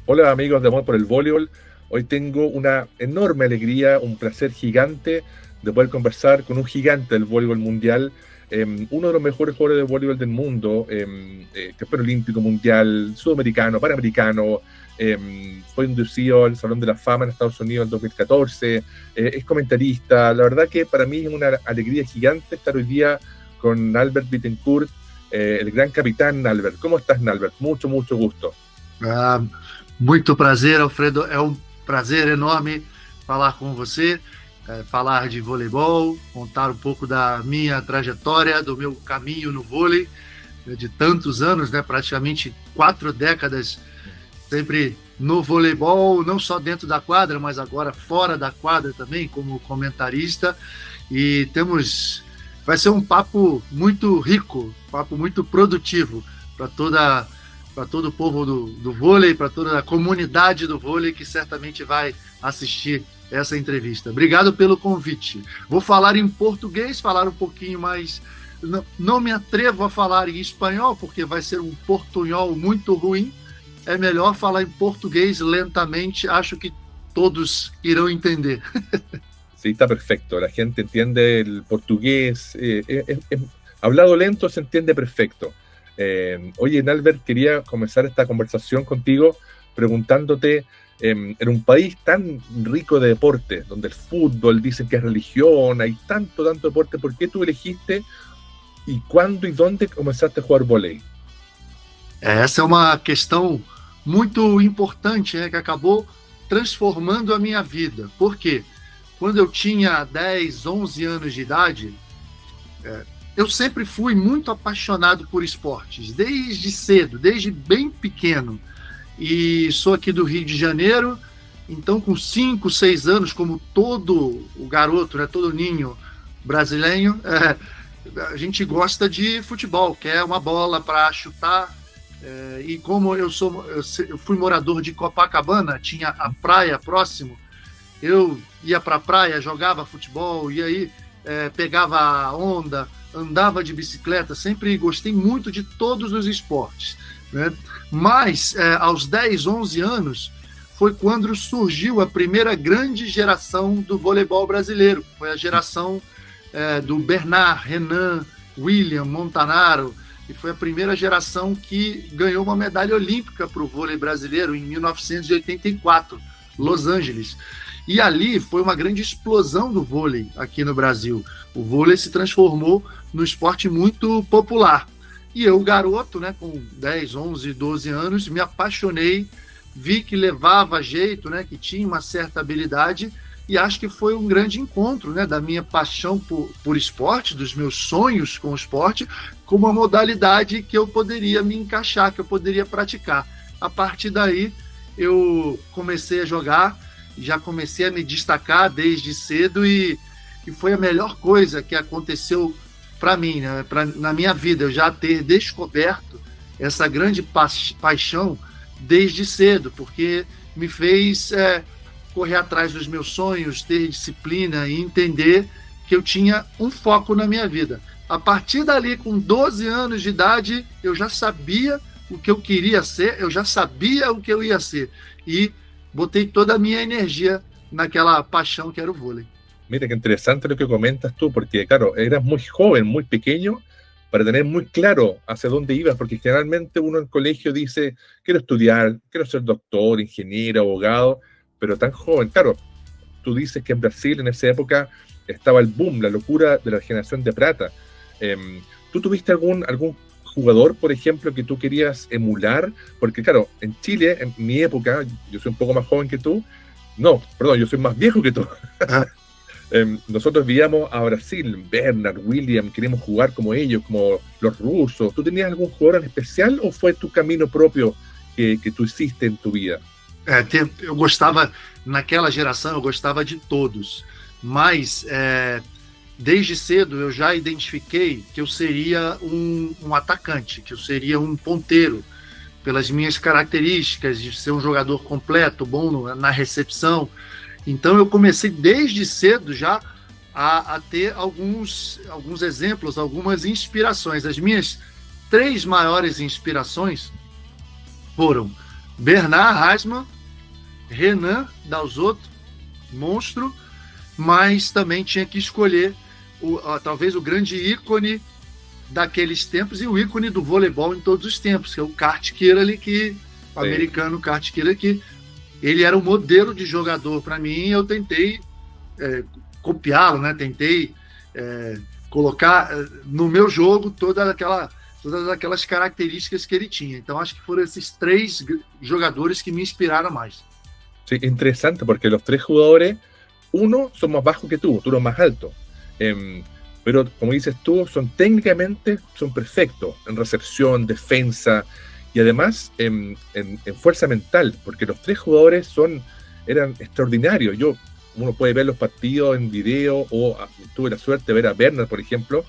Hola amigos de Amor por el Voleibol, hoy tengo una enorme alegría, un placer gigante de poder conversar con un gigante del voleibol mundial, uno de los mejores jugadores de voleibol del mundo, campeón olímpico mundial, sudamericano, panamericano, fue inducido al Salón de la Fama en Estados Unidos en 2014, es comentarista. La verdad que para mí es una alegría gigante estar hoy día con Nalbert Bittencourt, el gran capitán Nalbert. ¿Cómo estás, Nalbert? Mucho, mucho gusto. Muito prazer, Alfredo. É um prazer enorme falar com você, falar de voleibol, contar um pouco da minha trajetória, do meu caminho no vôlei, de tantos anos, né, praticamente 4 décadas, sempre no voleibol, não só dentro da quadra, mas agora fora da quadra também, como comentarista. E vai ser um papo muito rico, um papo muito produtivo para todo o povo do vôlei, para toda a comunidade do vôlei que certamente vai assistir essa entrevista. Obrigado pelo convite. Vou falar em português, falar um pouquinho mais... Não me atrevo a falar em espanhol, porque vai ser um portunhol muito ruim. É melhor falar em português lentamente, acho que todos irão entender. Sí, está perfecto. La gente entiende el portugués. Hablado lento se entiende perfecto. Oye, Nalbert, quería comenzar esta conversación contigo preguntándote, en un país tan rico de deporte, donde el fútbol dicen que es religión, hay tanto deporte, ¿por qué tú elegiste y cuándo y dónde comenzaste a jugar vôlei? Essa é uma questão muito importante, né, que acabou transformando a minha vida. Por quê? Quando eu tinha 10, 11 anos de idade, eu sempre fui muito apaixonado por esportes, desde cedo, desde bem pequeno. E sou aqui do Rio de Janeiro, então com 5, 6 anos, como todo o garoto, né, todo ninho brasileiro, a gente gosta de futebol, quer uma bola para chutar. E como eu fui morador de Copacabana, tinha a praia próximo, eu ia para a praia, jogava futebol, e aí pegava a onda, andava de bicicleta, sempre gostei muito de todos os esportes, né? Mas aos 10, 11 anos foi quando surgiu a primeira grande geração do voleibol brasileiro. Foi a geração do Bernard, Renan, William, Montanaro, e foi a primeira geração que ganhou uma medalha olímpica para o vôlei brasileiro em 1984, Los Angeles. E ali foi uma grande explosão do vôlei aqui no Brasil. O vôlei se transformou num esporte muito popular. E eu, garoto, né, com 10, 11, 12 anos, me apaixonei, vi que levava jeito, né, que tinha uma certa habilidade, e acho que foi um grande encontro, né, da minha paixão por esporte, dos meus sonhos com o esporte, com uma modalidade que eu poderia me encaixar, que eu poderia praticar. A partir daí, eu comecei a jogar, já comecei a me destacar desde cedo e foi a melhor coisa que aconteceu para mim, né? Na minha vida, eu já ter descoberto essa grande paixão desde cedo, porque me fez correr atrás dos meus sonhos, ter disciplina e entender que eu tinha um foco na minha vida. A partir dali, com 12 anos de idade, eu já sabia o que eu queria ser, eu já sabia o que eu ia ser. E botei toda a minha energia naquela paixão que era o vôlei. Mira, qué interesante lo que comentas tú, porque claro, eras muy joven, muy pequeño, para tener muy claro hacia dónde ibas, porque generalmente uno en el colegio dice, quiero estudiar, quiero ser doctor, ingeniero, abogado, pero tan joven. Claro, tú dices que en Brasil en esa época estaba el boom, la locura de la generación de plata. ¿Tú tuviste algún jugador, por ejemplo, que tú querías emular? Porque claro, en Chile, en mi época, yo soy un poco más joven que tú, no, perdón, yo soy más viejo que tú. Nosotros veíamos a Brasil, Bernard, William, queríamos jugar como ellos, como los rusos. ¿Tú tenías algún jugador en especial o fue tu camino propio que tú hiciste en tu vida? Eu gostava, naquela geração, eu gostava de todos, mas desde cedo eu já identifiquei que eu seria um atacante, que eu seria um ponteiro, pelas minhas características de ser um jogador completo, bom na recepção. Então eu comecei desde cedo já a ter alguns exemplos, algumas inspirações. As minhas 3 maiores inspirações foram Bernard Heisman, Renan Dalzotto, monstro, mas também tinha que escolher talvez o grande ícone daqueles tempos e o ícone do voleibol em todos os tempos, que é o Kurt Kierle, o americano Kurt Kierle, que ele era um modelo de jogador para mim, e eu tentei copiá-lo, né? Tentei colocar no meu jogo todas aquelas características que ele tinha. Então acho que foram esses 3 jogadores que me inspiraram mais. Sí, interesante, porque los 3 jugadores, uno son más bajos que tú eres más alto. Pero como dices tú, técnicamente son perfectos en recepción, defensa y además en fuerza mental, porque los 3 jugadores eran extraordinarios. Uno puede ver los partidos en video, o tuve la suerte de ver a Bernard, por ejemplo,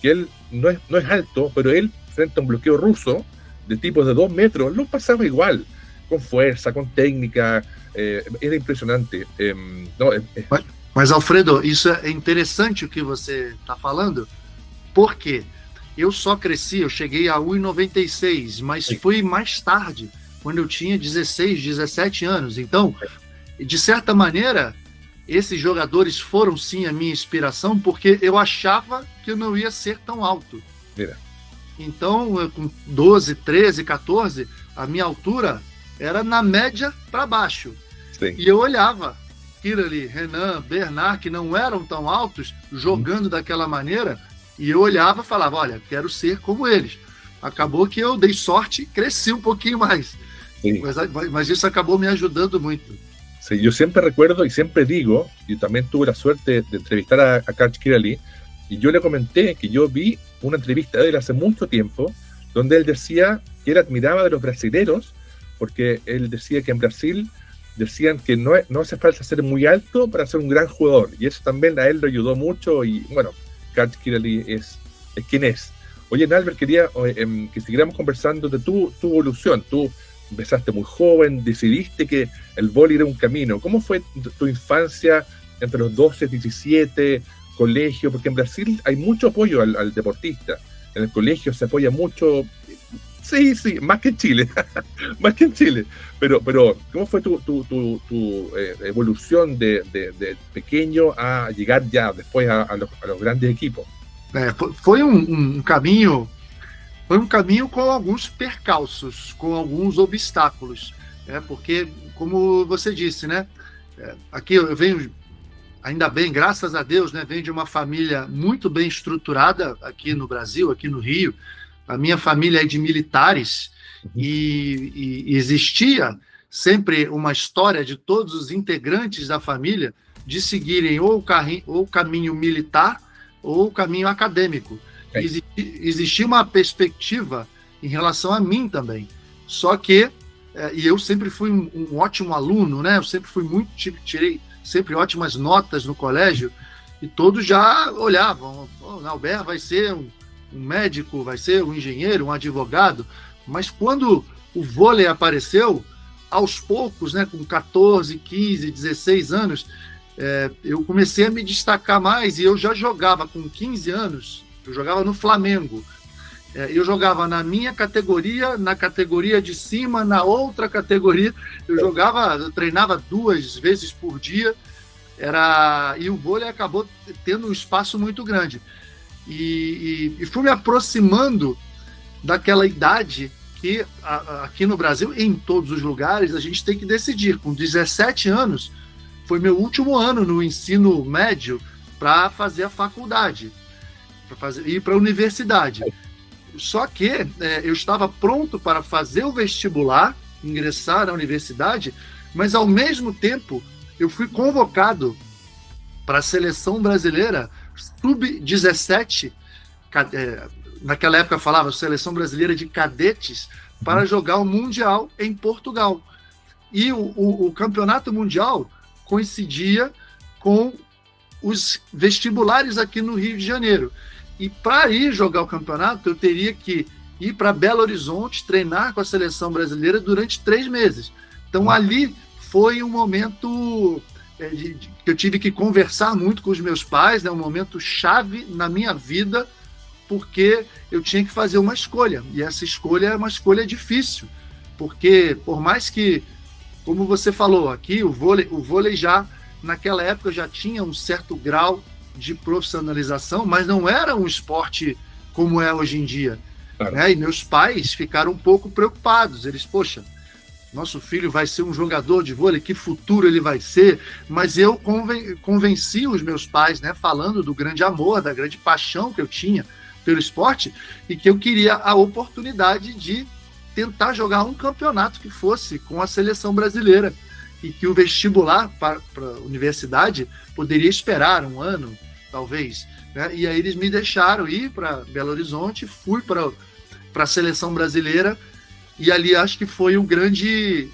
que él no es alto, pero él frente a un bloqueo ruso de tipos de 2 metros, lo pasaba igual, con fuerza, con técnica, era impressionante. Mas, Alfredo, isso é interessante o que você está falando, porque eu só cresci, eu cheguei a 1,96, mas foi mais tarde, quando eu tinha 16, 17 anos. Então, de certa maneira, esses jogadores foram sim a minha inspiração, porque eu achava que eu não ia ser tão alto. Mira. Então, com 12, 13, 14, a minha altura era na média para baixo. Sim. E eu olhava Kierle, Renan, Bernard, que não eram tão altos, jogando daquela maneira, e eu olhava e falava, olha, quero ser como eles. Acabou que eu dei sorte e cresci um pouquinho mais. Mas isso acabou me ajudando muito. Sí, yo siempre recuerdo y siempre digo, y también tuve la suerte de entrevistar a Kurt Kierle, y yo le comenté que yo vi una entrevista de él hace mucho tiempo, donde él decía que él admiraba de los brasileros, porque él decía que en Brasil decían que no hace falta ser muy alto para ser un gran jugador, y eso también a él lo ayudó mucho, y bueno, Kurt Kierle es quien es. Oye, Nalbert, quería que siguiéramos conversando de tu evolución. Tú empezaste muy joven, decidiste que el vóley era un camino. ¿Cómo fue tu infancia entre los 12, 17, colegio? Porque en Brasil hay mucho apoyo al deportista. En el colegio se apoya mucho. Sí, más que en Chile. Más que en Chile. Pero ¿cómo fue tu evolución de pequeño a llegar ya después a los grandes equipos? Foi caminho. Foi um caminho com alguns percalços, com alguns obstáculos, porque, como você disse, né, aqui eu venho, ainda bem, graças a Deus, né, venho de uma família muito bem estruturada aqui no Brasil, aqui no Rio. A minha família é de militares e existia sempre uma história de todos os integrantes da família de seguirem ou o caminho militar ou o caminho acadêmico. Existia uma perspectiva em relação a mim também. Só que, e eu sempre fui um ótimo aluno, né? Eu sempre fui tirei sempre ótimas notas no colégio, e todos já olhavam, o Albert vai ser um médico, vai ser um engenheiro, um advogado. Mas quando o vôlei apareceu, aos poucos, né, com 14, 15, 16 anos, eu comecei a me destacar mais, e eu já jogava com 15 anos. Eu jogava no Flamengo. Eu jogava na minha categoria, na categoria de cima, na outra categoria. Eu treinava 2 vezes por dia. E o vôlei acabou tendo um espaço muito grande. E fui me aproximando daquela idade que aqui no Brasil, em todos os lugares, a gente tem que decidir. Com 17 anos, foi meu último ano no ensino médio para fazer a faculdade. Ir para a universidade. Só que eu estava pronto para fazer o vestibular, ingressar na universidade, mas ao mesmo tempo eu fui convocado para a seleção brasileira sub-17, naquela época falava seleção brasileira de cadetes, para jogar o Mundial em Portugal. E o campeonato mundial coincidia com os vestibulares aqui no Rio de Janeiro. E para ir jogar o campeonato, eu teria que ir para Belo Horizonte, treinar com a seleção brasileira durante 3 meses. Então, ali foi um momento que eu tive que conversar muito com os meus pais, né, um momento chave na minha vida, porque eu tinha que fazer uma escolha. E essa escolha é uma escolha difícil, porque por mais que, como você falou aqui, o vôlei já, naquela época, já tinha um certo grau de profissionalização, mas não era um esporte como é hoje em dia. Claro. Né? E meus pais ficaram um pouco preocupados. Eles, poxa, nosso filho vai ser um jogador de vôlei, que futuro ele vai ser? Mas eu convenci os meus pais, né, falando do grande amor, da grande paixão que eu tinha pelo esporte, e que eu queria a oportunidade de tentar jogar um campeonato que fosse com a seleção brasileira, e que o vestibular para a universidade poderia esperar um ano, talvez. Né? E aí eles me deixaram ir para Belo Horizonte, fui para a seleção brasileira, e ali acho que foi o grande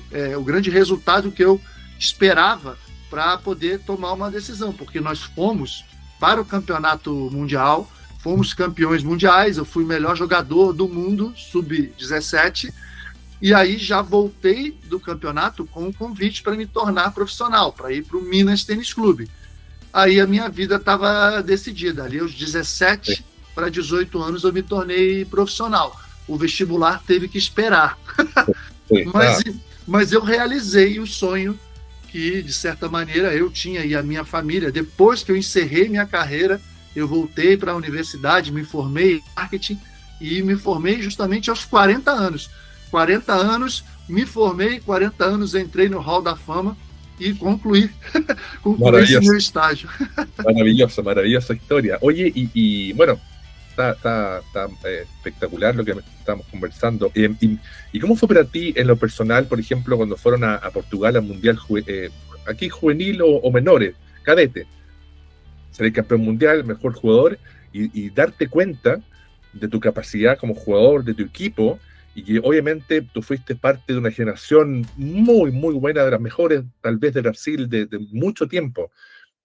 resultado que eu esperava para poder tomar uma decisão, porque nós fomos para o campeonato mundial, fomos campeões mundiais, eu fui o melhor jogador do mundo, sub-17, e aí já voltei do campeonato com um convite para me tornar profissional, para ir para o Minas Tênis Clube. Aí a minha vida estava decidida, ali aos 17 para 18 anos eu me tornei profissional. O vestibular teve que esperar. Mas eu realizei o sonho que, de certa maneira, eu tinha e a minha família. Depois que eu encerrei minha carreira, eu voltei para a universidade, me formei em marketing e me formei justamente aos 40 anos. 40 anos, me formei, 40 anos entrei no Hall da Fama e concluí esse meu estágio. Maravillosa historia. Oye, y bueno, está espectacular lo que estamos conversando. ¿Y cómo fue para ti en lo personal, por ejemplo, cuando fueron a Portugal al Mundial aquí juvenil o menores, cadete? Ser campeón mundial, mejor jugador, y darte cuenta de tu capacidad como jugador, de tu equipo, y que obviamente tú fuiste parte de una generación muy, muy buena, de las mejores, tal vez de Brasil, de mucho tiempo.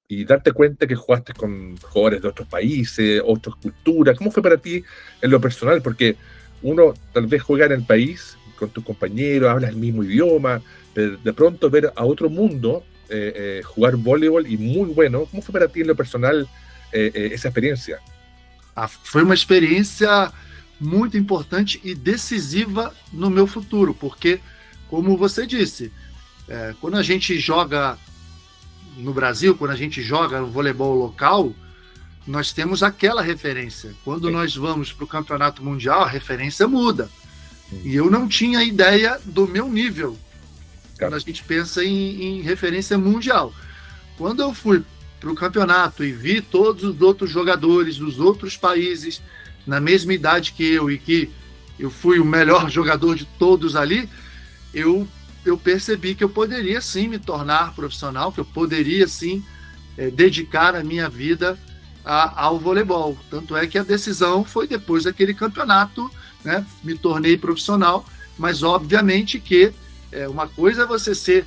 Y darte cuenta que jugaste con jugadores de otros países, otras culturas. ¿Cómo fue para ti en lo personal? Porque uno tal vez juega en el país con tus compañeros, hablas el mismo idioma, pero de pronto ver a otro mundo jugar voleibol y muy bueno. ¿Cómo fue para ti en lo personal essa experiência? Foi uma experiência muito importante e decisiva no meu futuro, porque, como você disse, quando a gente joga no Brasil, quando a gente joga no voleibol local, nós temos aquela referência. Quando nós vamos para o campeonato mundial, a referência muda. E eu não tinha ideia do meu nível, quando a gente pensa em referência mundial. Quando eu fui para o campeonato e vi todos os outros jogadores dos outros países na mesma idade que eu, e que eu fui o melhor jogador de todos ali, eu percebi que eu poderia sim me tornar profissional, que eu poderia sim dedicar a minha vida ao voleibol. Tanto é que a decisão foi depois daquele campeonato, né? Me tornei profissional, mas obviamente que uma coisa é você ser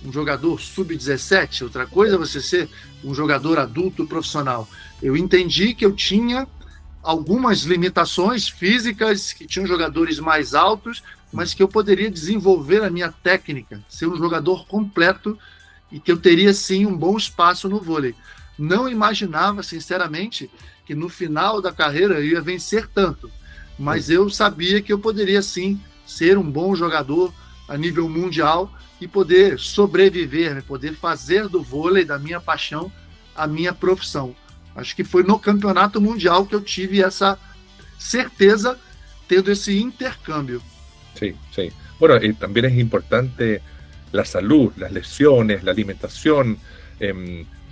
um jogador sub-17, outra coisa é você ser um jogador adulto profissional. Eu entendi que eu tinha algumas limitações físicas, que tinham jogadores mais altos, mas que eu poderia desenvolver a minha técnica, ser um jogador completo e que eu teria sim um bom espaço no vôlei. Não imaginava, sinceramente, que no final da carreira eu ia vencer tanto, mas eu sabia que eu poderia sim ser um bom jogador a nível mundial e poder sobreviver, né? Poder fazer do vôlei, da minha paixão, a minha profissão. Acho que foi no campeonato mundial que eu tive essa certeza, tendo esse intercâmbio. Sí, sí. Bueno, también es importante la salud, las lesiones, la alimentación,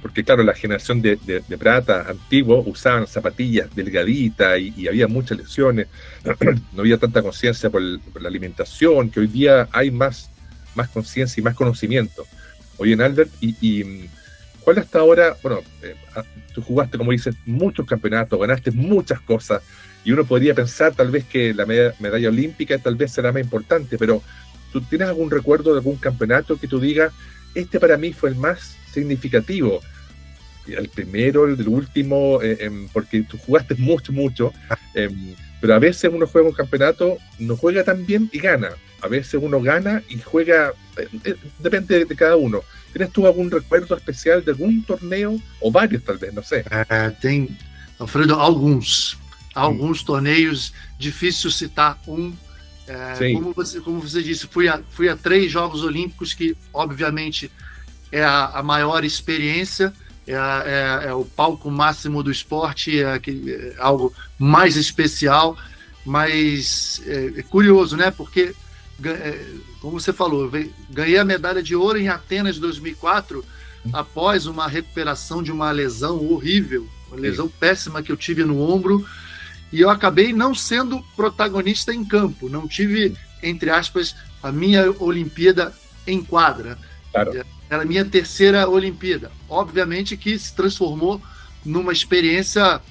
porque claro, la generación de plata antiguo usaban zapatillas delgaditas y había muchas lesiones, no había tanta conciencia por la alimentación, que hoy día hay más conciencia y más conocimiento. Oye, Albert, y ¿cuál hasta ahora? Bueno, tú jugaste, como dices, muchos campeonatos, ganaste muchas cosas, y uno podría pensar tal vez que la medalla olímpica tal vez será más importante, pero ¿tú tienes algún recuerdo de algún campeonato que tú digas, este para mí fue el más significativo? El primero, el último, porque tú jugaste mucho, pero a veces uno juega un campeonato, no juega tan bien y gana. A veces uno gana y juega, depende de cada uno. ¿Tienes tú algún recuerdo especial de algún torneo? O varios, tal vez, não sei. Tem, Alfredo, alguns torneios, difícil citar um Sim, Como você disse, fui a 3 Jogos Olímpicos, que obviamente é a maior experiência, é o palco máximo do esporte, é algo mais especial, mas é curioso, né? Porque, como você falou, ganhei a medalha de ouro em Atenas 2004, após uma recuperação de uma lesão horrível, uma lesão péssima que eu tive no ombro, e eu acabei não sendo protagonista em campo, não tive, entre aspas, a minha Olimpíada em quadra. claro, Era a minha terceira Olimpíada. Obviamente que se transformou numa experiência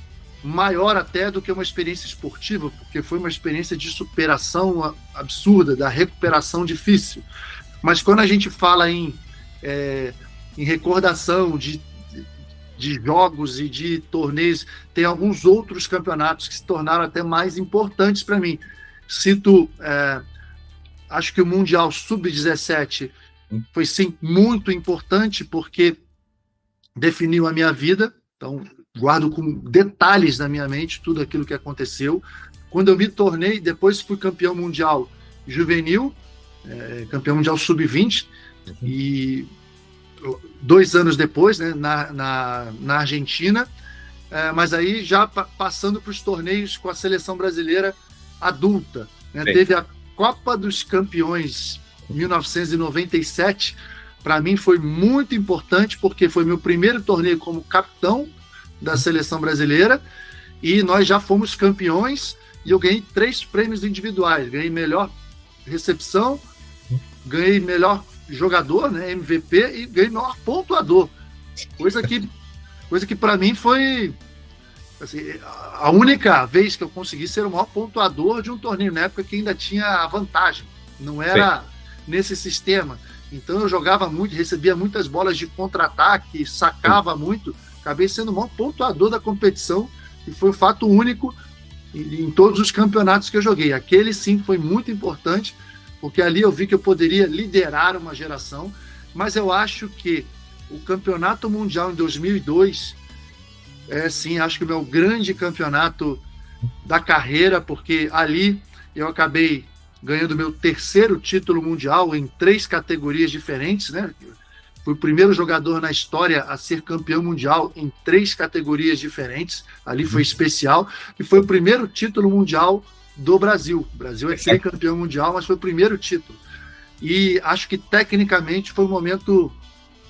maior até do que uma experiência esportiva, porque foi uma experiência de superação absurda, da recuperação difícil. Mas quando a gente fala em recordação de jogos e de torneios, tem alguns outros campeonatos que se tornaram até mais importantes para mim. Cito, acho que o Mundial Sub-17 foi, sim, muito importante, porque definiu a minha vida. Então, guardo com detalhes na minha mente tudo aquilo que aconteceu. Quando eu me tornei, depois fui campeão mundial juvenil, campeão mundial Sub-20, e 2 anos depois, né, na Argentina, mas aí já passando para os torneios com a seleção brasileira adulta. Né? Teve a Copa dos Campeões 1997, para mim foi muito importante, porque foi meu primeiro torneio como capitão da seleção brasileira, e nós já fomos campeões, e eu ganhei 3 prêmios individuais. Ganhei melhor recepção, ganhei melhor jogador, né, MVP, e ganhei maior pontuador. Coisa que para mim foi assim, a única vez que eu consegui ser o maior pontuador de um torneio, na época que ainda tinha a vantagem. Não era nesse sistema. Então eu jogava muito, recebia muitas bolas de contra-ataque, sacava muito, acabei sendo o maior pontuador da competição, e foi um fato único em todos os campeonatos que eu joguei. Aquele sim foi muito importante, porque ali eu vi que eu poderia liderar uma geração, mas eu acho que o Campeonato Mundial em 2002 sim, acho que o meu grande campeonato da carreira, porque ali eu acabei ganhando meu terceiro título mundial em 3 categorias diferentes, né? Fui o primeiro jogador na história a ser campeão mundial em 3 categorias diferentes. Ali foi especial. E foi o primeiro título mundial do Brasil. O Brasil é tricampeão mundial, mas foi o primeiro título. E acho que tecnicamente foi um momento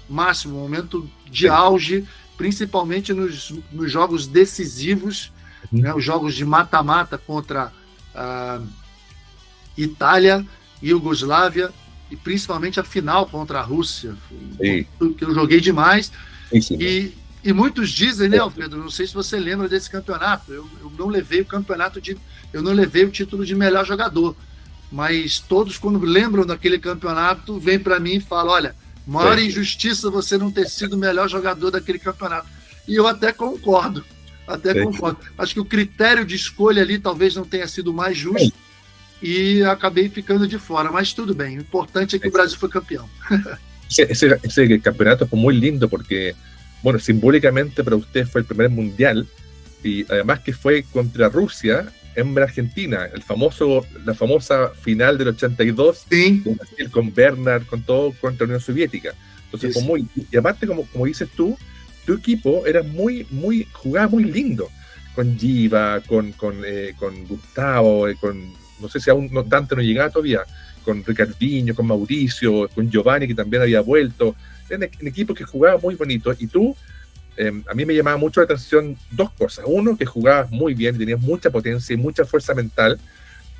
máximo, um momento de auge, principalmente nos jogos decisivos, né? Os jogos de mata-mata contra a Itália, Iugoslávia, e principalmente a final contra a Rússia, que eu joguei demais. E muitos dizem, né, Alfredo, não sei se você lembra desse campeonato, eu não levei o eu não levei o título de melhor jogador, mas todos, quando lembram daquele campeonato, vêm para mim e falam: olha, maior injustiça você não ter sido o melhor jogador daquele campeonato. E eu até concordo. Acho que o critério de escolha ali talvez não tenha sido o mais justo, e acabei ficando de fora, mas tudo bem, o importante é que o Brasil foi campeão. Ese campeonato fue muy lindo porque, bueno, simbólicamente para usted fue el primer mundial, y además que fue contra Rusia en Argentina, la famosa final del 82, sí, de Brasil, con Bernard, con todo, contra la Unión Soviética. Entonces fue muy, y aparte, como dices tú, tu equipo era jugaba muy lindo, con Giva, con Gustavo, no sé si aún Dante no llegaba todavía, con Ricardinho, con Mauricio, con Giovanni, que también había vuelto. Eran equipos que jugaban muy bonito, y tú, a mí me llamaba mucho la atención 2 cosas. Uno, que jugabas muy bien, tenías mucha potencia y mucha fuerza mental,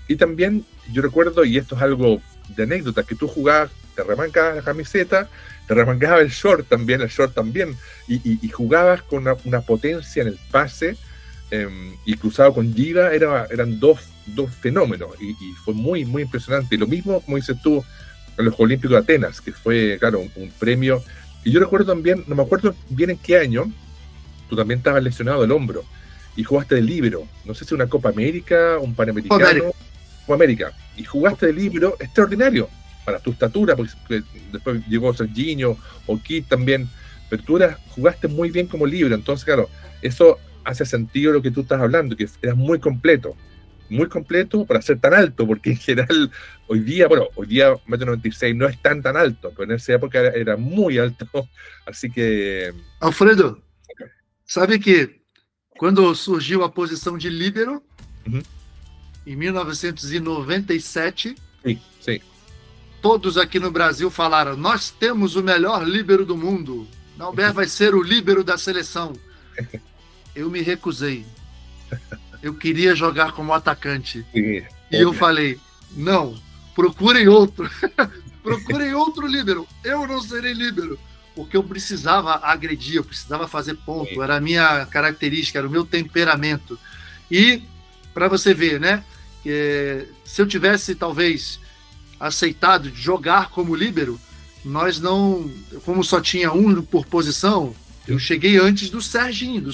y también yo recuerdo, y esto es algo de anécdota, que tú jugabas, te remangabas la camiseta, te remangabas el short también, y jugabas con una potencia en el pase, y cruzado con Giva, eran dos fenómenos, y fue muy impresionante. Y lo mismo, como dices tú, en los Olímpicos de Atenas, que fue, claro, un premio. Y yo recuerdo también, no me acuerdo bien en qué año, tú también estabas lesionado del hombro y jugaste de líbero, no sé si una Copa América, un Panamericano, Copa América, y jugaste de líbero extraordinario para tu estatura, porque después llegó Serginho o Kid también, pero tú jugaste muy bien como líbero. Entonces, claro, eso hace sentido lo que tú estás hablando, que eras muy completo, muy completo para ser tan alto, porque en general hoy día 1,96 m no es tan alto, pero en esa época era muy alto, así que... Alfredo, sabe que quando surgiu a posição de líbero, em 1997, sim. Todos aqui no Brasil falaram: nós temos o melhor líbero do mundo, Dalber vai ser o líbero da seleção. Eu me recusei. Eu queria jogar como atacante. E eu falei: não, procurem outro. Procurem outro líbero. Eu não serei líbero. Porque eu precisava agredir, eu precisava fazer ponto. Era a minha característica, era o meu temperamento. E, para você ver, né? Se eu tivesse, talvez, aceitado jogar como líbero, nós não... Como só tinha um por posição, eu cheguei antes do Serginho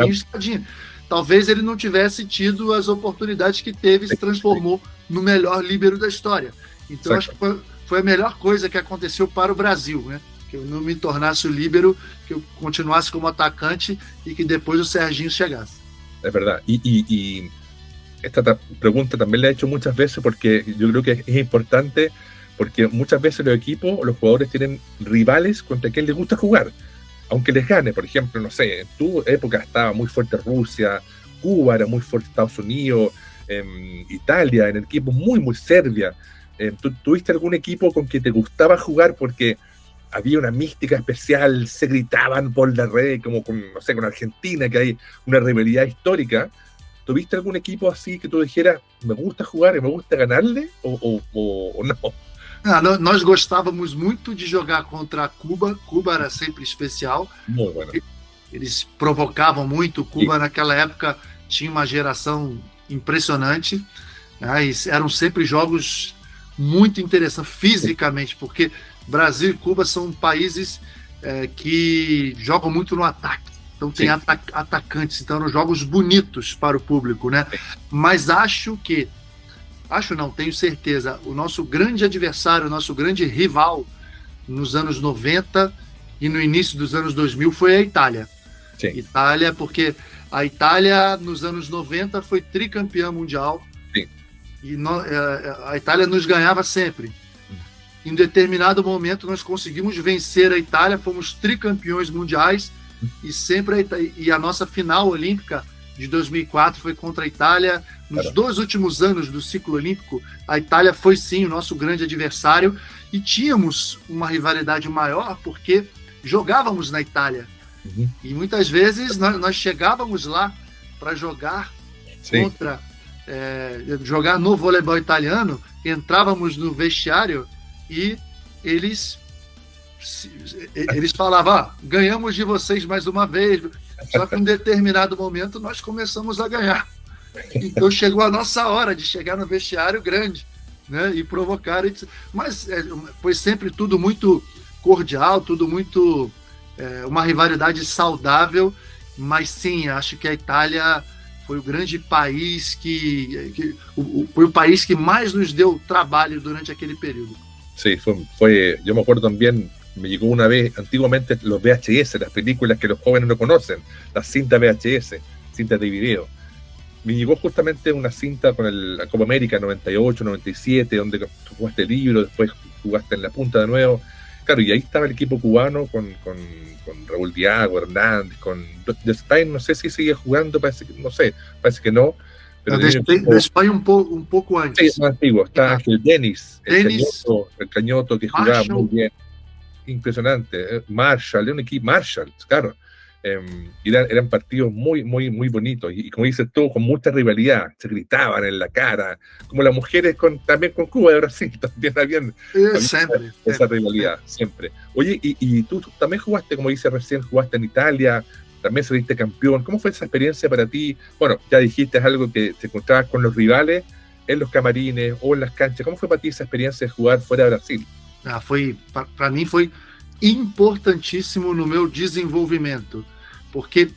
Escadinha. Talvez ele não tivesse tido as oportunidades que teve, se transformou no melhor líbero da história. Então, acho que foi a melhor coisa que aconteceu para o Brasil, né? Que eu não me tornasse o líbero, que eu continuasse como atacante e que depois o Serginho chegasse. Es verdad. Y esta pregunta también la he hecho muchas veces porque yo creo que es importante, porque muchas veces los equipos, los jugadores tienen rivales contra quien les gusta jugar, aunque les gane. Por ejemplo, no sé, en tu época estaba muy fuerte Rusia, Cuba era muy fuerte Estados Unidos, Italia, en el equipo muy Serbia. ¿Tuviste algún equipo con que te gustaba jugar porque había una mística especial, se gritaban por la red, como con, no sé, con Argentina, que hay una rivalidad histórica? ¿Tuviste algún equipo así que tú dijeras, me gusta jugar y me gusta ganarle, o no? Nós gostávamos muito de jogar contra Cuba. Cuba era sempre especial. Muy bueno. Eles provocavam muito. Cuba, naquela época, tinha uma geração impressionante, né? E eram sempre jogos muito interessantes fisicamente, porque Brasil e Cuba são países que jogam muito no ataque. Então tem atacantes, então eram jogos bonitos para o público, né? Mas tenho certeza, o nosso grande adversário, o nosso grande rival nos anos 90 e no início dos anos 2000 foi a Itália. Sim. Itália, porque a Itália nos anos 90 foi tricampeã mundial. Sim. E a Itália nos ganhava sempre. Em determinado momento nós conseguimos vencer a Itália, fomos tricampeões mundiais e sempre a nossa final olímpica de 2004 foi contra a Itália. Nos 2 últimos anos do ciclo olímpico, a Itália foi sim o nosso grande adversário e tínhamos uma rivalidade maior porque jogávamos na Itália. E muitas vezes nós chegávamos lá para jogar contra, jogar no voleibol italiano, entrávamos no vestiário e eles falavam: ganhamos de vocês mais uma vez. Só que em determinado momento nós começamos a ganhar. Então chegou a nossa hora de chegar no vestiário grande, né, e provocar. Mas foi sempre tudo muito cordial, tudo muito... uma rivalidade saudável. Mas sim, acho que a Itália foi o grande país foi o país que mais nos deu trabalho durante aquele período. Sí, yo me acuerdo también, me llegó una vez, antiguamente los VHS, las películas que los jóvenes no conocen, las cintas VHS, cintas de video. Me llegó justamente una cinta con la Copa América 98, 97, donde tú jugaste el libro, después jugaste en la punta de nuevo. Claro, y ahí estaba el equipo cubano con Raúl Diago, Hernández, con Despain, no sé si sigue jugando, parece que no. Pero Despain un poco antes. Sí, es más antiguo. Está el Dennis, el Cañoto, que jugaba muy bien. Impresionante. Marshall, un equipo Marshall, claro. Eran partidos muy bonitos. Y como dices tú, con mucha rivalidad. Se gritaban en la cara. Como las mujeres también con Cuba de Brasil. También habían esa rivalidad, siempre. Oye, y tú también jugaste, como dices recién, jugaste en Italia. También saliste campeón. ¿Cómo fue esa experiencia para ti? Bueno, ya dijiste algo que te encontrabas con los rivales en los camarines o en las canchas. ¿Cómo fue para ti esa experiencia de jugar fuera de Brasil? Para mim foi importantíssimo no meu desenvolvimento, porque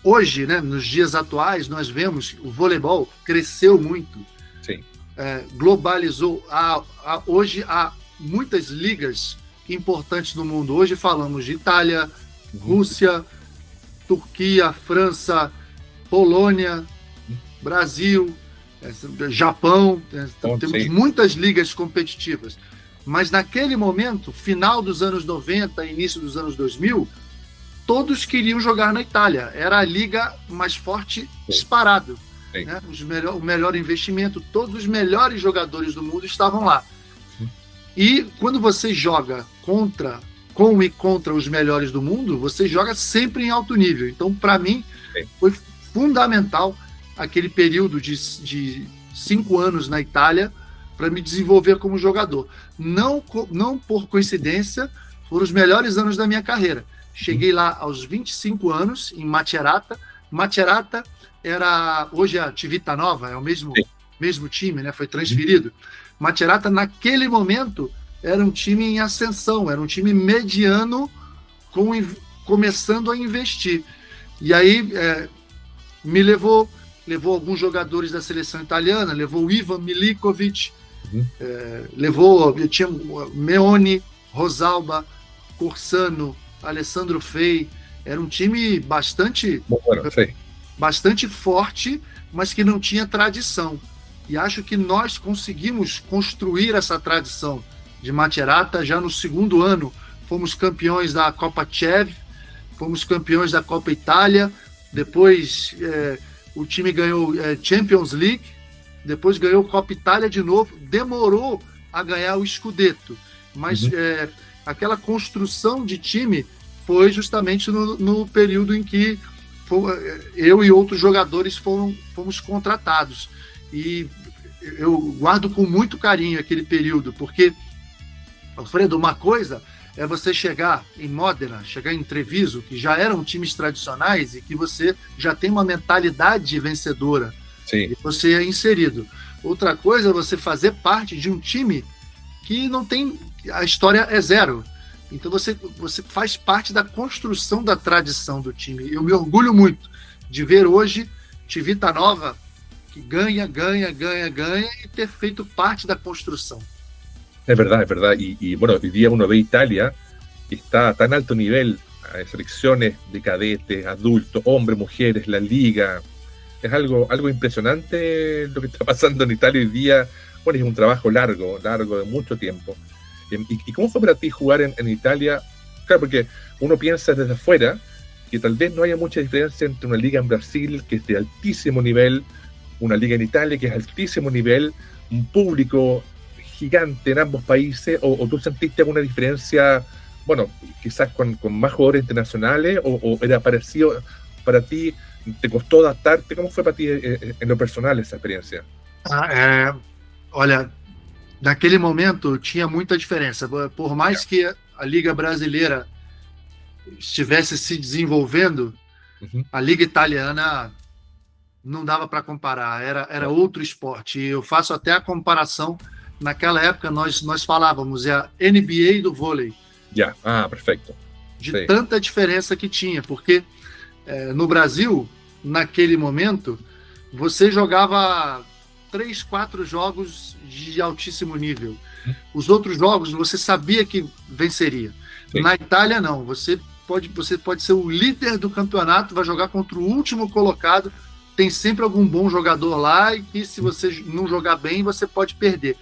hoje, né, nos dias atuais, nós vemos que o voleibol cresceu muito. Sim. Globalizou. Hoje há muitas ligas importantes no mundo. Hoje falamos de Itália, Rússia, Turquia, França, Polônia, Brasil. Japão, temos sim. muitas ligas competitivas. Mas naquele momento, final dos anos 90, início dos anos 2000, todos queriam jogar na Itália. Era a liga mais forte disparado. Né? O melhor investimento, todos os melhores jogadores do mundo estavam lá. E quando você joga com e contra os melhores do mundo, você joga sempre em alto nível. Então, para mim, foi fundamental aquele período de 5 anos na Itália para me desenvolver como jogador. Não por coincidência, foram os melhores anos da minha carreira. Cheguei lá aos 25 anos, em Macerata. Macerata hoje é a Civitanova, é o mesmo time, né? Foi transferido. Macerata, naquele momento, era um time em ascensão, era um time mediano começando a investir. E aí me levou alguns jogadores da seleção italiana, levou o Ivan Milikovic, eu tinha Meoni, Rosalba, Corsano, Alessandro Fei. Era um time bastante forte, mas que não tinha tradição. E acho que nós conseguimos construir essa tradição de Macerata. Já no segundo ano, fomos campeões da Copa Chev, fomos campeões da Copa Itália, depois o time ganhou Champions League, depois ganhou Copa Itália de novo, demorou a ganhar o Scudetto, mas aquela construção de time foi justamente no período em que eu e outros jogadores fomos contratados. E eu guardo com muito carinho aquele período, porque, Alfredo, uma coisa é você chegar em Modena, chegar em Treviso, que já eram times tradicionais e que você já tem uma mentalidade vencedora. Sim. E você é inserido. Outra coisa é você fazer parte de um time que não tem... A história é zero. Então você faz parte da construção da tradição do time. Eu me orgulho muito de ver hoje Civitanova que ganha e ter feito parte da construção. Es verdad. Y bueno, hoy día uno ve Italia y está a tan alto nivel, selecciones de cadetes, adultos, hombres, mujeres, la liga. Es algo impresionante lo que está pasando en Italia hoy día. Bueno, es un trabajo largo, de mucho tiempo. ¿Y cómo fue para ti jugar en Italia? Claro, porque uno piensa desde afuera que tal vez no haya mucha diferencia entre una liga en Brasil, que es de altísimo nivel, una liga en Italia, que es altísimo nivel, un público gigante en ambos países, o tú sentiste alguna diferencia, bueno, quizás con más jugadores internacionales, o era parecido para ti, te costó adaptarte? ¿Cómo fue para ti en lo personal esa experiencia? Olha, naquele momento tinha muita diferença. Por mais que a Liga Brasileira estivesse se desenvolvendo, a Liga Italiana não dava para comparar, era outro esporte. E eu faço até a comparação. Naquela época nós falávamos, a NBA do vôlei. Perfeito. De tanta diferença que tinha, porque no Brasil, naquele momento, você jogava 3, 4 jogos de altíssimo nível. Os outros jogos você sabia que venceria. Sim. Na Itália, não. Você pode ser o líder do campeonato, vai jogar contra o último colocado, tem sempre algum bom jogador lá, e que se você não jogar bem, você pode perder.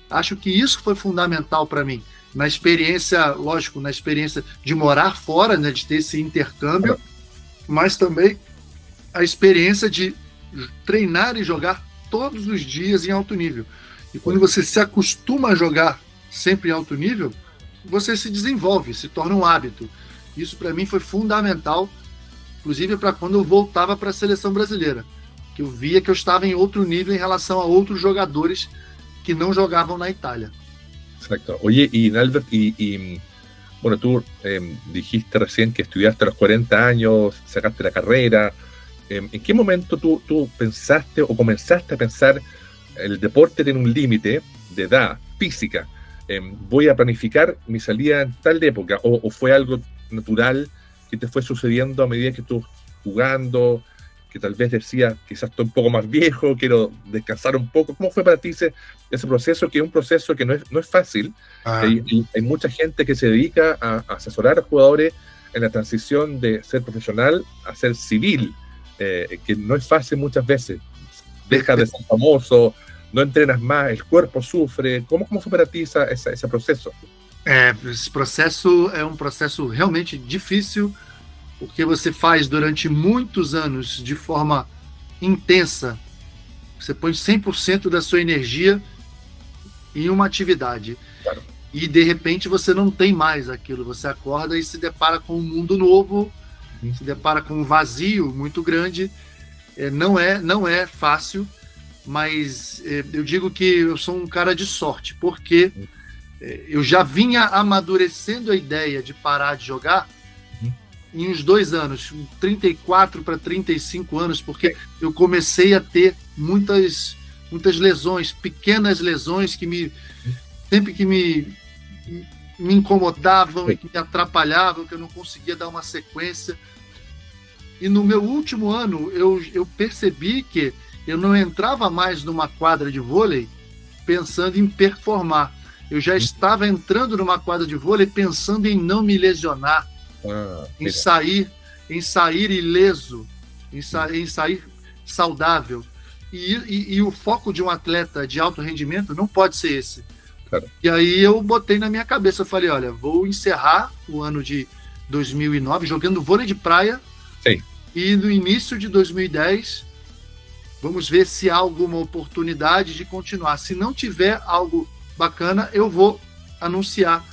Acho que isso foi fundamental para mim. Na experiência, lógico, na experiência de morar fora, né, de ter esse intercâmbio, mas também a experiência de treinar e jogar todos os dias em alto nível. E quando você se acostuma a jogar sempre em alto nível, você se desenvolve, se torna um hábito. Isso para mim foi fundamental, inclusive para quando eu voltava para a seleção brasileira, que eu via que eu estava em outro nível em relação a outros jogadores que não jogavam na Itália. Exacto. Oye, y Albert, bueno, tú dijiste recién que estudiaste a los 40 años, sacaste la carrera. ¿En qué momento tú pensaste o comenzaste a pensar el deporte tiene un límite de edad física? Voy a planificar mi salida en tal época, o fue algo natural que te fue sucediendo a medida que tú jugando, que tal vez decías, quizás estoy un poco más viejo, quiero descansar un poco? ¿Cómo fue para ti ese proceso, que es un proceso que no es fácil? Hay mucha gente que se dedica a asesorar a jugadores en la transición de ser profesional a ser civil, que no es fácil muchas veces. dejas de ser famoso, no entrenas más, el cuerpo sufre. ¿Cómo fue para ti ese proceso? Esse processo é um processo realmente difícil, porque você faz durante muitos anos de forma intensa. Você põe 100% da sua energia em uma atividade. Claro. E, de repente, você não tem mais aquilo. Você acorda e se depara com um mundo novo, se depara com um vazio muito grande. Não é fácil, mas eu digo que eu sou um cara de sorte, porque eu já vinha amadurecendo a ideia de parar de jogar em uns 2 anos, 34 para 35 anos, porque eu comecei a ter muitas lesões, pequenas lesões que sempre que me incomodavam e que me atrapalhavam, que eu não conseguia dar uma sequência. E no meu último ano, eu percebi que eu não entrava mais numa quadra de vôlei pensando em performar. Eu já estava entrando numa quadra de vôlei pensando em não me lesionar, em sair ileso, em sair saudável. E o foco de um atleta de alto rendimento não pode ser esse. Claro. E aí eu botei na minha cabeça, eu falei, olha, vou encerrar o ano de 2009 jogando vôlei de praia. Sim. E no início de 2010, vamos ver se há alguma oportunidade de continuar. Se não tiver algo bacana, eu vou anunciar,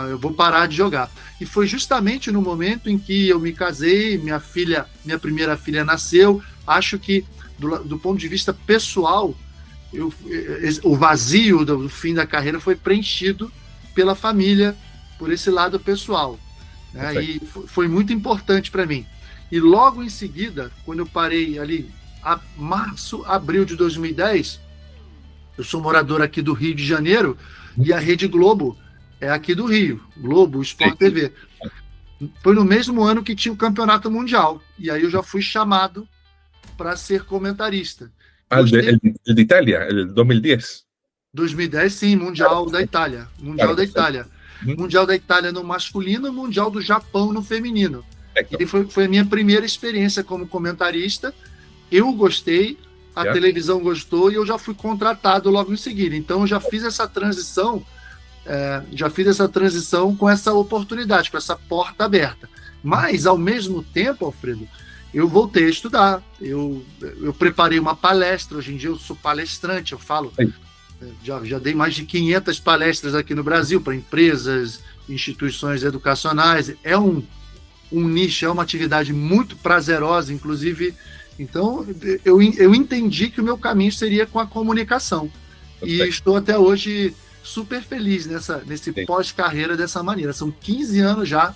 eu vou parar de jogar. E foi justamente no momento em que eu me casei, minha primeira filha nasceu. Acho que, do ponto de vista pessoal, o vazio do fim da carreira foi preenchido pela família, por esse lado pessoal, né? E foi muito importante para mim. E logo em seguida, quando eu parei ali, abril de 2010, eu sou morador aqui do Rio de Janeiro, e a Rede Globo é aqui do Rio, Globo, Sport TV. Foi no mesmo ano que tinha o Campeonato Mundial, e aí eu já fui chamado para ser comentarista. El de Italia, el 2010. 2010, sim, Mundial da Itália. Mundial da Itália. Mundial da Itália no masculino, Mundial do Japão no feminino. E foi a minha primeira experiência como comentarista. Eu gostei, a televisão gostou e eu já fui contratado logo em seguida. Então eu já fiz essa transição, com essa oportunidade, com essa porta aberta. Mas, ao mesmo tempo, Alfredo, eu voltei a estudar. Eu preparei uma palestra. Hoje em dia eu sou palestrante, eu falo. Já dei mais de 500 palestras aqui no Brasil para empresas, instituições educacionais. É um nicho, é uma atividade muito prazerosa, inclusive. Então, eu entendi que o meu caminho seria com a comunicação. E estou até hoje super feliz nesse pós-carreira dessa maneira. São 15 anos já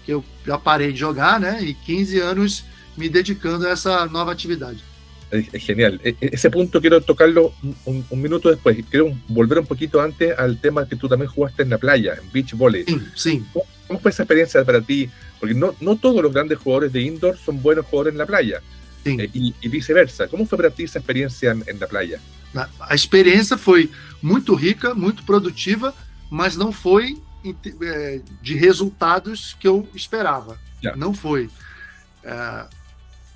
que eu já parei de jogar, né? E 15 anos me dedicando a essa nova atividade. Es genial. Ese punto quiero tocarlo un minuto después. Quiero volver un poquito antes al tema que tú también jugaste en la playa, en beach volley. Sí. ¿Cómo fue esa experiencia para ti? Porque no todos los grandes jugadores de indoor son buenos jugadores en la playa. E vice-versa. Como foi para ti essa experiência na praia? A experiência foi muito rica, muito produtiva, mas não foi de resultados que eu esperava. Não foi.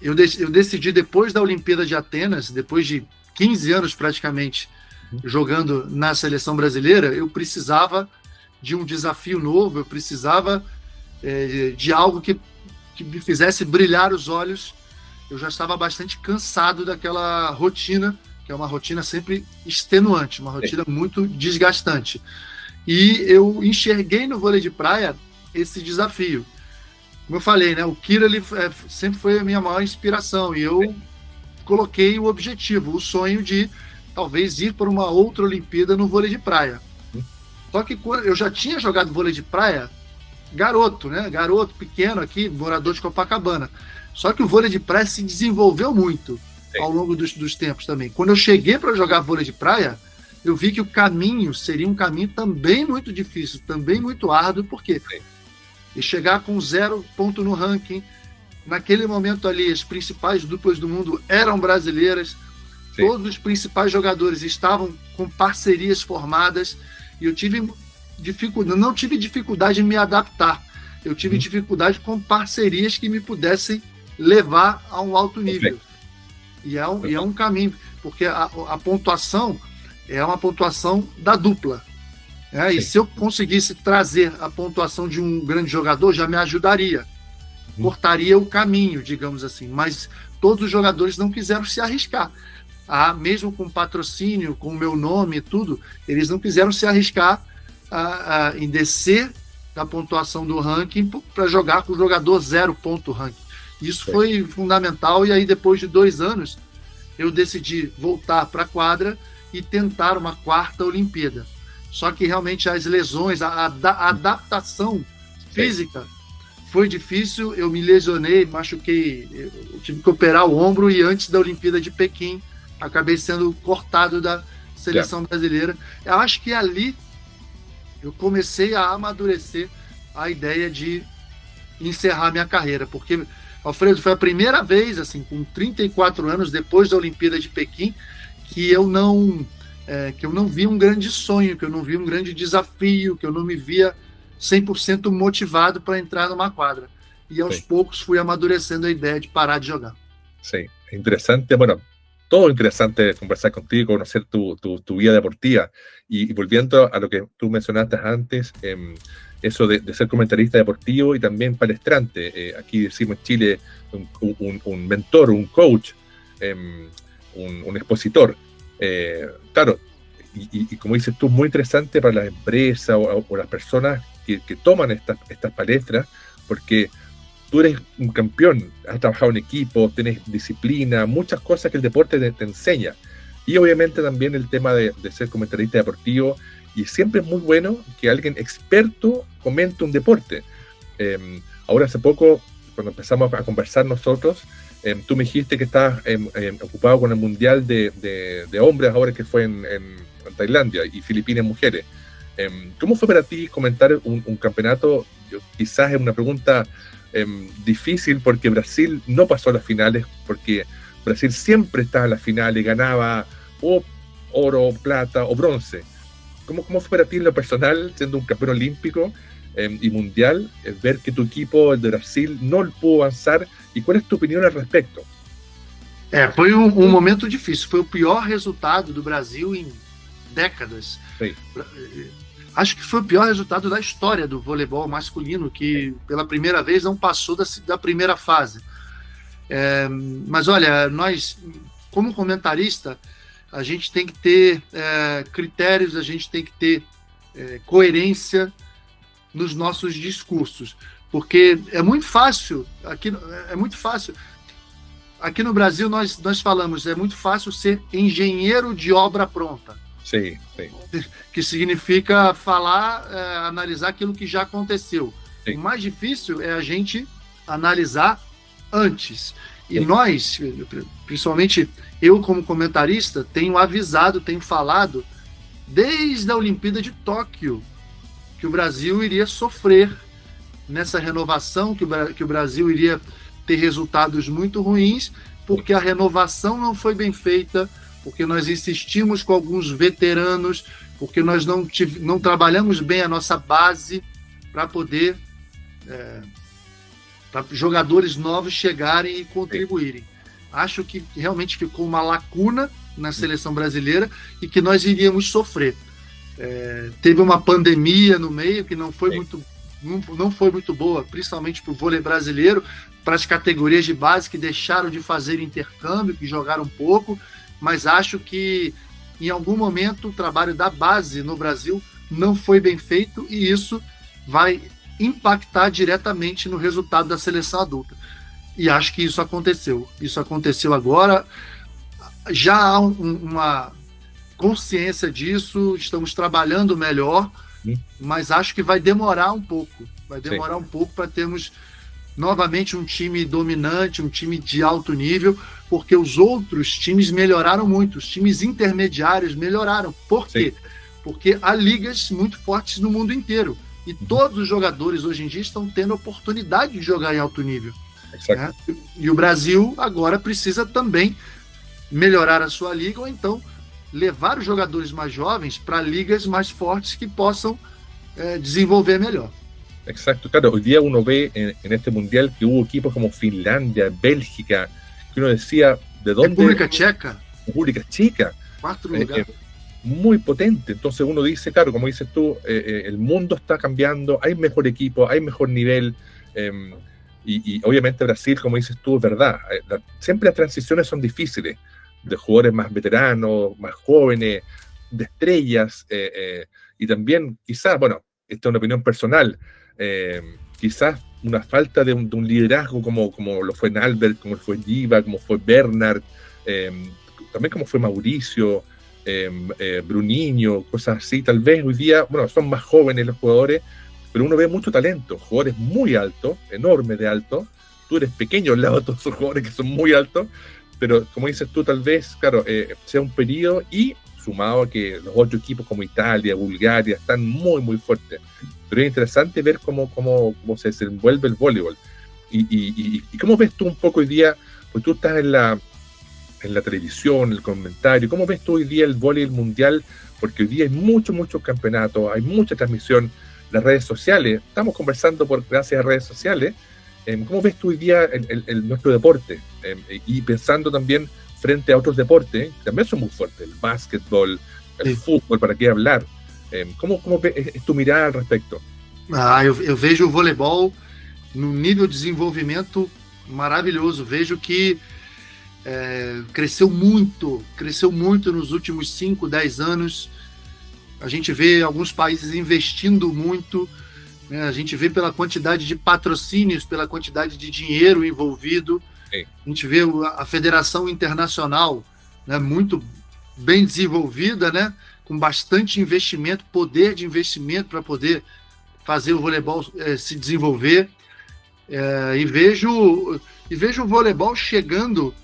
Eu decidi, depois da Olimpíada de Atenas, depois de 15 anos praticamente jogando na seleção brasileira, eu precisava de um desafio novo, eu precisava de algo que me fizesse brilhar os olhos. Eu já estava bastante cansado daquela rotina, que é uma rotina sempre extenuante, uma rotina muito desgastante. E eu enxerguei no vôlei de praia esse desafio. Como eu falei, né, o Kira sempre foi a minha maior inspiração, e eu coloquei o objetivo, o sonho de talvez ir para uma outra Olimpíada no vôlei de praia. Só que eu já tinha jogado vôlei de praia garoto, né, garoto pequeno aqui, morador de Copacabana. Só que o vôlei de praia se desenvolveu muito ao longo dos tempos também. Quando eu cheguei para jogar vôlei de praia, eu vi que o caminho seria um caminho também muito difícil, também muito árduo, porque chegar com 0 ponto no ranking, naquele momento ali, as principais duplas do mundo eram brasileiras, todos os principais jogadores estavam com parcerias formadas, e eu não tive dificuldade em me adaptar, eu tive dificuldade com parcerias que me pudessem levar a um alto nível. E é um caminho, porque a pontuação é uma pontuação da dupla. E se eu conseguisse trazer a pontuação de um grande jogador, já me ajudaria. Cortaria o caminho, digamos assim. Mas todos os jogadores não quiseram se arriscar. Mesmo com patrocínio, com o meu nome e tudo, eles não quiseram se arriscar em descer da pontuação do ranking para jogar com o jogador 0 ponto ranking. Isso foi fundamental, e aí depois de 2 anos eu decidi voltar para a quadra e tentar uma 4ª Olimpíada. Só que realmente as lesões, a adaptação física foi difícil, eu me lesionei, machuquei, eu tive que operar o ombro, e antes da Olimpíada de Pequim acabei sendo cortado da seleção brasileira. Eu acho que ali eu comecei a amadurecer a ideia de encerrar minha carreira, porque, Alfredo, foi a primeira vez, assim, com 34 anos, depois da Olimpíada de Pequim, que eu não vi um grande sonho, que eu não vi um grande desafio, que eu não me via 100% motivado para entrar numa quadra. E aos poucos fui amadurecendo a ideia de parar de jogar. Sim, é interessante, bueno, todo interesante conversar contigo, conocer tu vida deportiva. Y volviendo a lo que tú mencionaste antes, eso de ser comentarista deportivo y también palestrante. Aquí decimos en Chile un mentor, un coach, un expositor. Claro, y como dices tú, muy interesante para las empresas o las personas que toman estas palestras, porque tú eres un campeón, has trabajado en equipo, tienes disciplina, muchas cosas que el deporte te enseña. Y obviamente también el tema de ser comentarista deportivo, y siempre es muy bueno que alguien experto comente un deporte. Ahora hace poco, cuando empezamos a conversar nosotros, tú me dijiste que estabas ocupado con el Mundial de hombres ahora que fue en Tailandia, y Filipinas mujeres. ¿Cómo fue para ti comentar un campeonato? Quizás es una pregunta difícil, porque Brasil no pasó a las finales, porque Brasil siempre estaba en las finales, ganaba o oro, plata o bronce. ¿Cómo fue para ti en lo personal, siendo un campeón olímpico y mundial, ver que tu equipo, el de Brasil, no pudo avanzar? ¿Y cuál es tu opinión al respecto? Foi um momento difícil. Foi o pior resultado do Brasil em décadas. Sim. Acho que foi o pior resultado da história do voleibol masculino, que pela primeira vez não passou da primeira fase. Mas olha, nós, como comentarista, a gente tem que ter critérios, a gente tem que ter coerência nos nossos discursos, porque é muito fácil, aqui no Brasil nós falamos, é muito fácil ser engenheiro de obra pronta. Sim, sim. Que significa falar, analisar aquilo que já aconteceu. Sim. O mais difícil é a gente analisar antes. E Sim. nós, principalmente eu como comentarista, tenho falado desde a Olimpíada de Tóquio que o Brasil iria sofrer nessa renovação, que o Brasil iria ter resultados muito ruins, porque a renovação não foi bem feita, porque nós insistimos com alguns veteranos, porque nós não trabalhamos bem a nossa base para poder para jogadores novos chegarem e contribuírem. Acho que realmente ficou uma lacuna na seleção brasileira e que nós iríamos sofrer. Teve uma pandemia no meio que não foi muito boa, principalmente para o vôlei brasileiro, para as categorias de base que deixaram de fazer intercâmbio, que jogaram pouco, mas acho que em algum momento o trabalho da base no Brasil não foi bem feito, e isso vai impactar diretamente no resultado da seleção adulta. E acho que isso aconteceu. Isso aconteceu agora. Já há uma consciência disso, estamos trabalhando melhor, mas acho que vai demorar um pouco. Vai demorar um pouco para termos novamente um time dominante, um time de alto nível, porque os outros times melhoraram muito, os times intermediários melhoraram. Por quê? Porque há ligas muito fortes no mundo inteiro, e todos os jogadores hoje em dia estão tendo oportunidade de jogar em alto nível. Né? E o Brasil agora precisa também melhorar a sua liga, ou então levar os jogadores mais jovens para ligas mais fortes que possam desenvolver melhor. Exacto, claro, hoy día uno ve en este mundial que hubo equipos como Finlandia, Bélgica, que uno decía, ¿De dónde? República Checa. República Checa. 4 lugares. Muy potente. Entonces uno dice, claro, como dices tú, el mundo está cambiando, hay mejor equipo, hay mejor nivel, y obviamente Brasil, como dices tú, es verdad, siempre las transiciones son difíciles, de jugadores más veteranos, más jóvenes, de estrellas, y también quizás, bueno, esta es una opinión personal, quizás una falta de un liderazgo como lo fue Nalbert, como fue Giva, como fue Bernard, también como fue Mauricio, Bruninho, cosas así. Tal vez hoy día, bueno, son más jóvenes los jugadores, pero uno ve mucho talento, jugadores muy altos, enormes de alto. Tú eres pequeño al lado de todos esos jugadores que son muy altos, pero como dices tú, tal vez, claro, sea un periodo, y sumado a que los otros equipos como Italia, Bulgaria, están muy, muy fuertes. Pero es interesante ver cómo se desenvuelve el voleibol. Y cómo ves tú un poco hoy día, pues tú estás en la televisión, el comentario, ¿cómo ves tú hoy día el voleibol mundial? Porque hoy día hay muchos campeonatos, hay mucha transmisión, las redes sociales, estamos conversando gracias a redes sociales. ¿Cómo ves tú hoy día nuestro deporte? Y pensando también frente a otros deportes, que también son muy fuertes, el básquetbol, el fútbol, ¿para qué hablar? ¿Cómo es tu mirada al respecto? Eu vejo o voleibol num nível de desenvolvimento maravilhoso. Vejo que cresceu muito nos últimos 5, 10 anos. A gente vê alguns países investindo muito, né? A gente vê pela quantidade de patrocínios, pela quantidade de dinheiro envolvido. Sim. A gente vê a Federação Internacional, né, muito bem desenvolvida, né, com bastante investimento, poder de investimento para poder fazer o voleibol se desenvolver. E vejo o voleibol chegando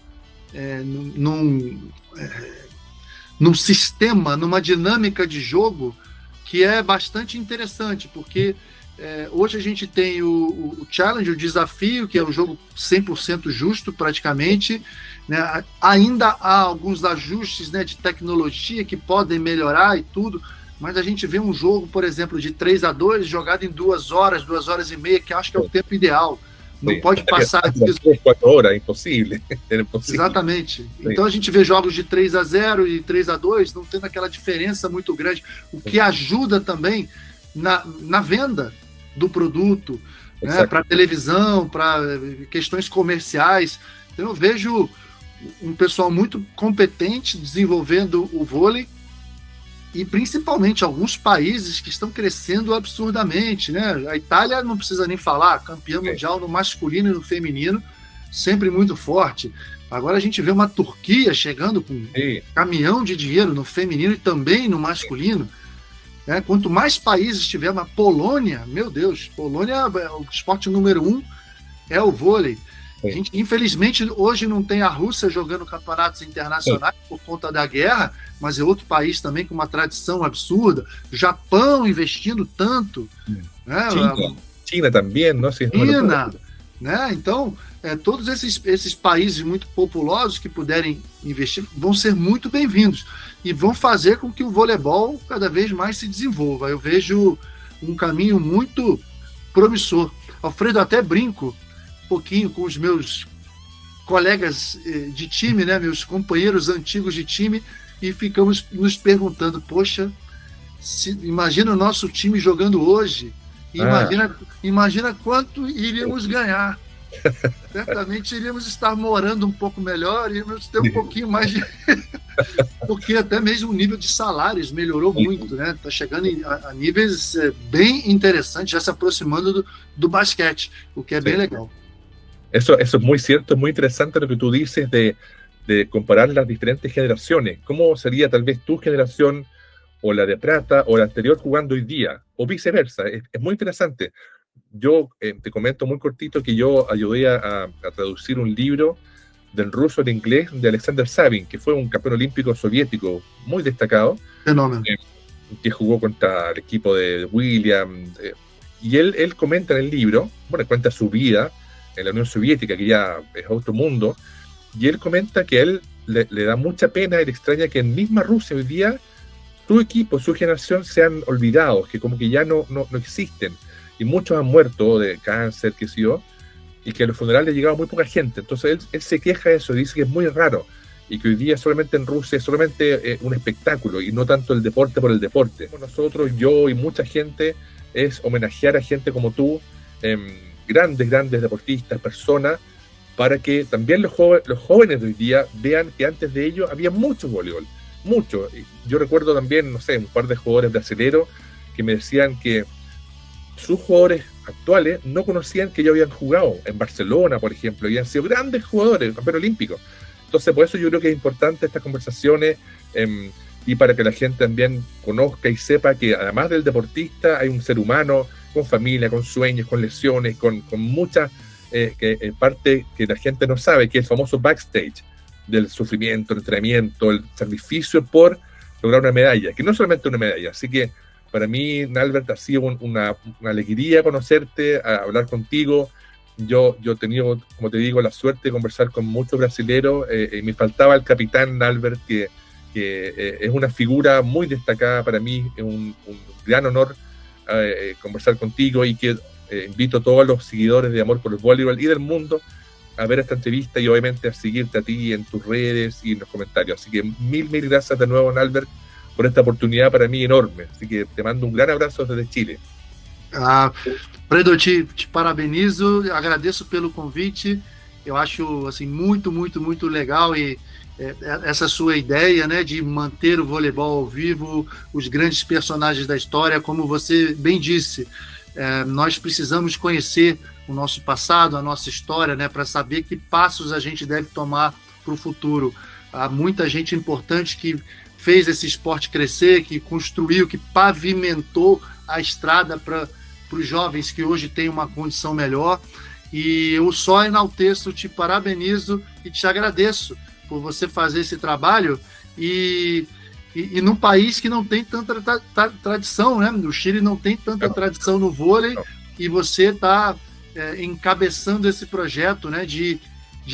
num sistema, numa dinâmica de jogo que é bastante interessante, porque hoje a gente tem o challenge, o desafio, que é um jogo 100% justo praticamente, né? Ainda há alguns ajustes, né, de tecnologia que podem melhorar e tudo, mas a gente vê um jogo, por exemplo, de 3-2 jogado em 2 horas, 2 horas e meia, que acho que é o tempo ideal. Não pode passar disso. 4 horas, impossível. Exatamente. Então a gente vê jogos de 3-0 e 3-2, não tendo aquela diferença muito grande, o que ajuda também na venda do produto, né, para televisão, para questões comerciais. Então eu vejo um pessoal muito competente desenvolvendo o vôlei, e principalmente alguns países que estão crescendo absurdamente, né? A Itália não precisa nem falar, campeã mundial no masculino e no feminino, sempre muito forte. Agora a gente vê uma Turquia chegando com um caminhão de dinheiro no feminino e também no masculino. Né? Quanto mais países tiver, uma Polônia, meu Deus, Polônia, o esporte número 1 é o vôlei. A gente, infelizmente, hoje não tem a Rússia jogando campeonatos internacionais por conta da guerra, mas é outro país também com uma tradição absurda. Japão investindo tanto. Né? China também, não sei. China, né? Então, todos esses países muito populosos que puderem investir vão ser muito bem-vindos e vão fazer com que o voleibol cada vez mais se desenvolva. Eu vejo um caminho muito promissor. Alfredo, até brinco um pouquinho com os meus colegas de time, né, meus companheiros antigos de time, e ficamos nos perguntando, poxa, imagina o nosso time jogando hoje, imagina quanto iríamos ganhar. Certamente iríamos estar morando um pouco melhor, iríamos ter um pouquinho mais de... porque até mesmo o nível de salários melhorou muito, né? Está chegando a níveis bem interessantes, já se aproximando do basquete, o que é bem legal. Eso es muy cierto, es muy interesante lo que tú dices de comparar las diferentes generaciones. ¿Cómo sería tal vez tu generación o la de plata o la anterior jugando hoy día? O viceversa, es muy interesante. Yo te comento muy cortito que yo ayudé a traducir un libro del ruso al inglés de Alexander Sabin, que fue un campeón olímpico soviético muy destacado. Fenómeno. Que jugó contra el equipo de William. Y él comenta en el libro, bueno, cuenta su vida en la Unión Soviética, que ya es otro mundo, y él comenta que a él le da mucha pena y le extraña que en misma Rusia hoy día su equipo, su generación sean olvidados, que como que ya no existen, y muchos han muerto de cáncer, qué sé yo, y que a los funerales llegaba muy poca gente. Entonces él se queja de eso, dice que es muy raro y que hoy día solamente en Rusia es solamente un espectáculo y no tanto el deporte por el deporte. Nosotros, yo y mucha gente, es homenajear a gente como tú, grandes deportistas, personas, para que también los jóvenes de hoy día vean que antes de ellos había mucho voleibol, mucho. Yo recuerdo también, no sé, un par de jugadores brasileños que me decían que sus jugadores actuales no conocían que ellos habían jugado en Barcelona, por ejemplo, y han sido grandes jugadores, campeones olímpicos. Entonces, por eso yo creo que es importante estas conversaciones y para que la gente también conozca y sepa que además del deportista hay un ser humano con familia, con sueños, con lesiones, con muchas parte que la gente no sabe, que es el famoso backstage del sufrimiento, el entrenamiento, el sacrificio por lograr una medalla, que no es solamente una medalla. Así que para mí, Nalbert, ha sido una alegría conocerte, hablar contigo. Yo he tenido, como te digo, la suerte de conversar con muchos brasileros. Me faltaba el capitán Nalbert, que es una figura muy destacada para mí. Es un gran honor conversar contigo y que invito a todos los seguidores de Amor por el Voleibol y del mundo a ver esta entrevista y obviamente a seguirte a ti en tus redes y en los comentarios. Así que mil gracias de nuevo, Nalbert, por esta oportunidade para mim enorme. Así que te mando um grande abraço desde Chile. Fredo, te parabenizo, agradeço pelo convite. Eu acho assim muito legal e essa sua ideia, né, de manter o voleibol ao vivo, os grandes personagens da história, como você bem disse, nós precisamos conhecer o nosso passado, a nossa história, né, para saber que passos a gente deve tomar para o futuro. Há muita gente importante que fez esse esporte crescer, que construiu, que pavimentou a estrada para os jovens que hoje têm uma condição melhor. E eu só enalteço, te parabenizo e te agradeço por você fazer esse trabalho e num país que não tem tanta tradição, né? O Chile não tem tanta tradição no vôlei e você está encabeçando esse projeto, né, de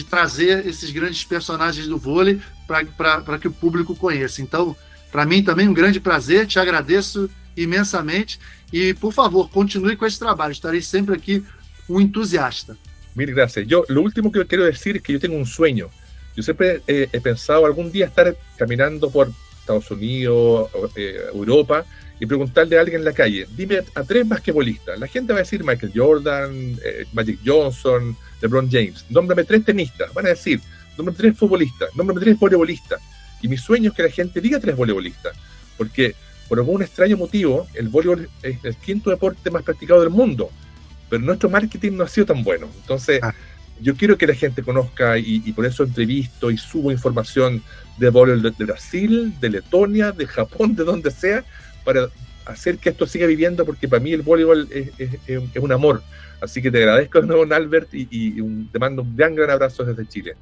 trazer esses grandes personagens do vôlei para que o público conheça. Então, para mim também um grande prazer, te agradeço imensamente e, por favor, continue com esse trabalho, estarei sempre aqui un entusiasta. Mil gracias. Lo último que quiero decir es que yo tengo un sueño. Yo siempre he pensado algún día estar caminando por Estados Unidos, Europa, y preguntarle a alguien en la calle, dime a 3 basquetbolistas. La gente va a decir Michael Jordan, Magic Johnson, LeBron James. Nómbrame 3 tenistas. Van a decir, nómbrame 3 futbolistas, nómbrame 3 voleibolistas. Y mi sueño es que la gente diga 3 voleibolistas. Porque por algún extraño motivo, el voleibol es el 5º deporte más practicado del mundo. Pero nuestro marketing no ha sido tan bueno. Entonces, yo quiero que la gente conozca y por eso entrevisto y subo información de voleibol de Brasil, de Letonia, de Japón, de donde sea, para hacer que esto siga viviendo, porque para mí el voleibol es un amor. Así que te agradezco de nuevo, Nalbert, y te mando un gran abraço desde Chile.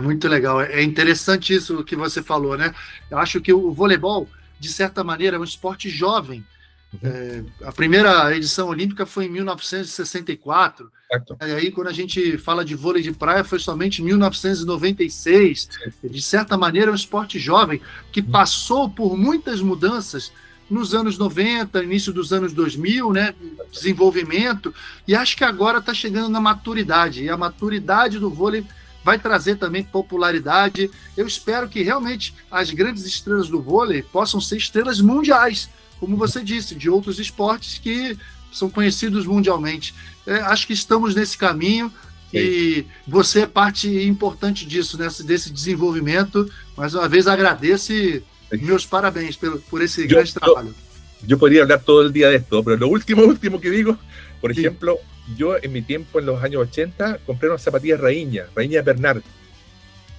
Muito legal. É interessante isso que você falou, né? Eu acho que o voleibol, de certa maneira, é um esporte jovem. A primeira edição olímpica foi em 1964. E aí, quando a gente fala de vôlei de praia, foi somente em 1996. De certa maneira, é um esporte jovem que passou por muitas mudanças nos anos 90, início dos anos 2000, né? Desenvolvimento. E acho que agora está chegando na maturidade. E a maturidade do vôlei vai trazer também popularidade. Eu espero que realmente as grandes estrelas do vôlei possam ser estrelas mundiais, como você disse, de outros esportes que são conhecidos mundialmente. Acho que estamos nesse caminho. Sim. E você é parte importante disso, desse desenvolvimento. Mais uma vez agradeço e meus parabéns por esse grande trabalho. Yo podría hablar todo el día de esto, pero lo último que digo, por ejemplo, yo en mi tiempo, en los años 80, compré unas zapatillas Rainha Bernard,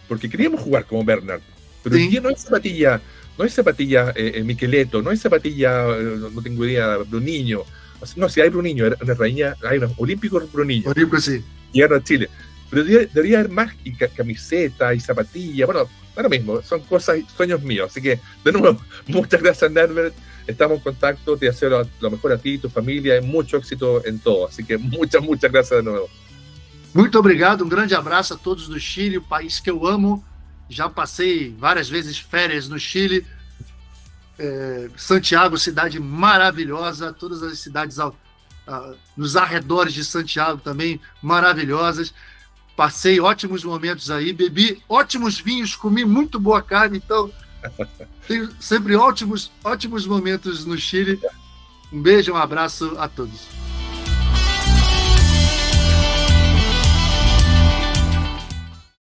porque queríamos jugar como Bernard, pero hoy día no hay zapatilla Micheletto, no hay zapatilla, no tengo idea, Bruninho. No, si hay Bruninho, una Rainha, hay unos olímpicos Bruninho. Olímpicos, sí. Llegaron a Chile. Pero debería haber más, y camiseta y zapatilla. Bueno, ahora mismo, son cosas, sueños míos. Así que, de nuevo, muchas gracias, Nalbert. Estamos en contacto, te deseo lo mejor a ti, tu familia, y mucho éxito en todo. Así que muchas gracias de nuevo. Muito obrigado, um grande abraço a todos do Chile, o país que eu amo. Já passei várias vezes férias no Chile. Santiago, cidade maravilhosa, todas as cidades nos arredores de Santiago também, maravilhosas. Passei ótimos momentos aí, bebi ótimos vinhos, comi muito boa carne, então tenho sempre ótimos momentos no Chile. Um beijo, um abraço a todos.